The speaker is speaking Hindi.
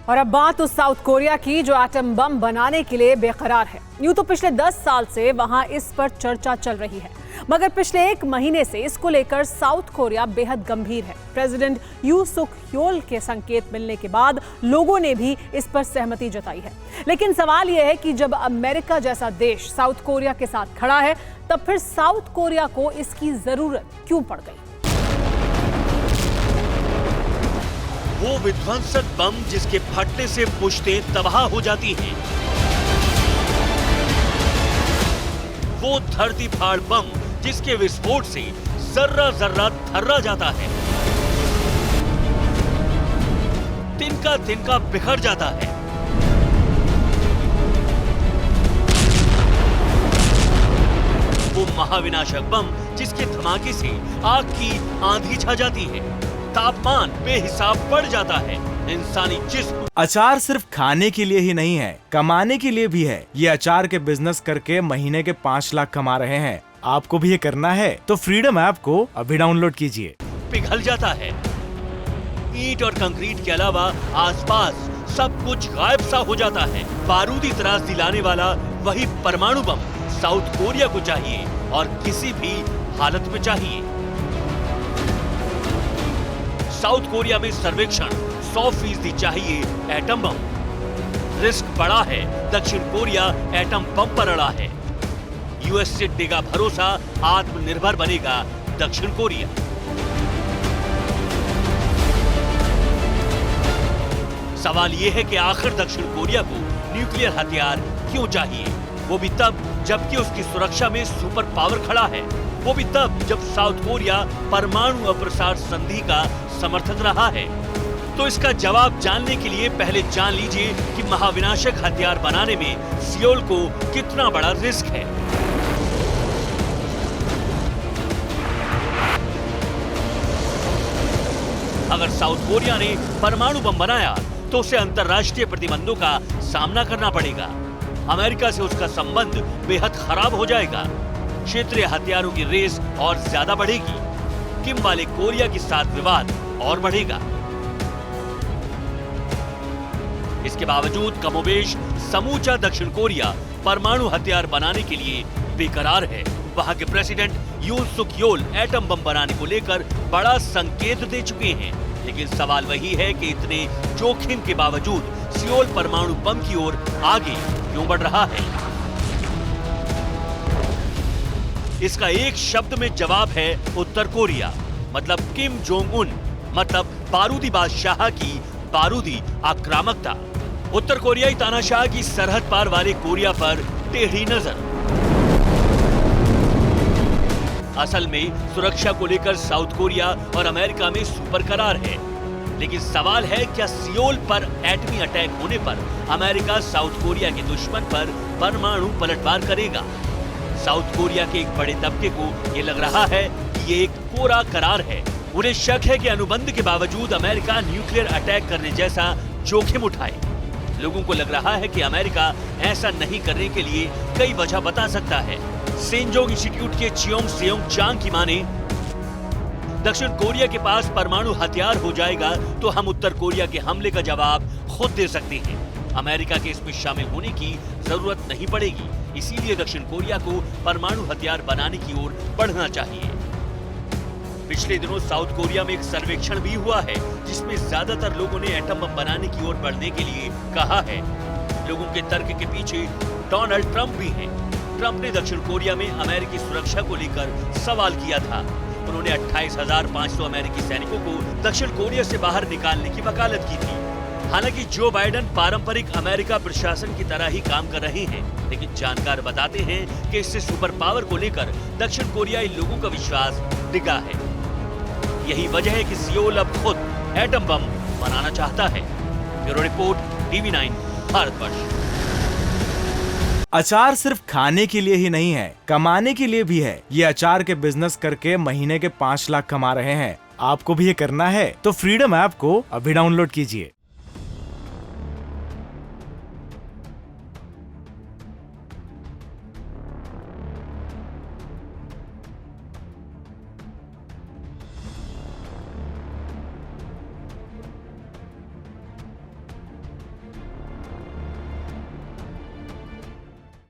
और अब बात उस साउथ कोरिया की जो एटम बम बनाने के लिए बेकरार है। यूं तो पिछले 10 साल से वहां इस पर चर्चा चल रही है, मगर पिछले 1 महीने से इसको लेकर साउथ कोरिया बेहद गंभीर है। प्रेसिडेंट यू सुक योल के संकेत मिलने के बाद लोगों ने भी इस पर सहमति जताई है। लेकिन सवाल यह है कि जब अमेरिका जैसा देश साउथ कोरिया के साथ खड़ा है, तब फिर साउथ कोरिया को इसकी जरूरत क्यों पड़ गई? वो विध्वंसक बम जिसके फटने से पुश्तें तबाह हो जाती हैं, वो धरती फाड़ बम जिसके विस्फोट से जर्रा जर्रा थर्रा जाता है, तिनका तिनका बिखर जाता है। वो महाविनाशक बम जिसके धमाके से आग की आंधी छा जाती है, तापमान बेहिसाब बढ़ जाता है, इंसानी जिस्म। अचार सिर्फ खाने के लिए ही नहीं है, कमाने के लिए भी है। ये अचार के बिजनेस करके महीने के 5 लाख कमा रहे हैं। आपको भी ये करना है तो फ्रीडम ऐप को अभी डाउनलोड कीजिए। पिघल जाता है, ईंट और कंक्रीट के अलावा आसपास सब कुछ गायब सा हो जाता है। बारूदी त्रास दिलाने वाला वही परमाणु बम साउथ कोरिया को चाहिए, और किसी भी हालत में चाहिए। साउथ कोरिया में सर्वेक्षण 100% चाहिए एटम बम। रिस्क बड़ा है, दक्षिण कोरिया एटम बम पर अड़ा है। यूएस से देगा भरोसा, आत्मनिर्भर बनेगा दक्षिण कोरिया। सवाल यह है कि आखिर दक्षिण कोरिया को न्यूक्लियर हथियार क्यों चाहिए? वो भी तब जबकि उसकी सुरक्षा में सुपर पावर खड़ा है। वो भी तब जब साउथ कोरिया परमाणु अप्रसार संधि का समर्थक रहा है। तो इसका जवाब जानने के लिए पहले जान लीजिए कि महाविनाशक हथियार बनाने में सियोल को कितना बड़ा रिस्क है। अगर साउथ कोरिया ने परमाणु बम बनाया तो उसे अंतर्राष्ट्रीय प्रतिबंधों का सामना करना पड़ेगा। अमेरिका से उसका संबंध बेहद खराब हो जाएगा। क्षेत्रीय हथियारों की रेस और ज्यादा बढ़ेगी। किम वाले कोरिया के साथ विवाद और बढ़ेगा। इसके बावजूद कमोबेश समूचा दक्षिण कोरिया परमाणु हथियार बनाने के लिए बेकरार है। वहां के प्रेसिडेंट यून सुक योल एटम बम बनाने को लेकर बड़ा संकेत दे चुके हैं। लेकिन सवाल वही है कि इतने जोखिम के बावजूद सियोल परमाणु बम की ओर आगे क्यों बढ़ रहा है? इसका एक शब्द में जवाब है उत्तर कोरिया, मतलब किम जोंग उन, मतलब बारूदी बादशाह की बारूदी आक्रामकता। उत्तर कोरियाई तानाशाह की सरहद पार वाले कोरिया पर टेढ़ी नजर। असल में सुरक्षा को लेकर साउथ कोरिया और अमेरिका में सुपर करार है। लेकिन सवाल है, क्या सियोल पर एटमी अटैक होने पर अमेरिका साउथ कोरिया के दुश्मन पर परमाणु पलटवार करेगा? साउथ कोरिया के एक बड़े तबके को ये लग रहा है कि ये एक कोरा करार है। उन्हें शक है कि अनुबंध के बावजूद अमेरिका न्यूक्लियर अटैक करने जैसा जोखिम उठाए। लोगों को लग रहा है कि अमेरिका ऐसा नहीं करने के लिए कई वजह बता सकता है। सेंजोंग इंस्टीट्यूट के चियोंग सेयोंग चांग की माने, दक्षिण कोरिया के पास परमाणु हथियार हो जाएगा तो हम उत्तर कोरिया के हमले का जवाब खुद दे सकते हैं। अमेरिका के इसमें शामिल होने की जरूरत नहीं पड़ेगी। इसीलिए दक्षिण कोरिया को परमाणु हथियार बनाने की ओर बढ़ना चाहिए। पिछले दिनों साउथ कोरिया में एक सर्वेक्षण भी हुआ है, जिसमें ज्यादातर लोगों ने एटम बम बनाने की ओर बढ़ने के लिए कहा है। लोगों के तर्क के पीछे डोनाल्ड ट्रंप भी हैं। ट्रंप ने दक्षिण कोरिया में अमेरिकी सुरक्षा को लेकर सवाल किया था। उन्होंने 28,500 अमेरिकी सैनिकों को दक्षिण कोरिया से बाहर निकालने की वकालत की थी। हालांकि जो बाइडेन पारंपरिक अमेरिका प्रशासन की तरह ही काम कर रहे हैं, लेकिन जानकार बताते हैं कि इससे सुपर पावर को लेकर दक्षिण कोरियाई लोगों का विश्वास डिगा है। यही वजह है कि सियोल अब खुद एटम बम बनाना चाहता है। Bureau report, TV9 Bharatvarsh. अचार सिर्फ खाने के लिए ही नहीं है, कमाने के लिए भी है। ये अचार के बिजनेस करके महीने के 5 लाख कमा रहे हैं। आपको भी ये करना है तो फ्रीडम ऐप को अभी डाउनलोड कीजिए।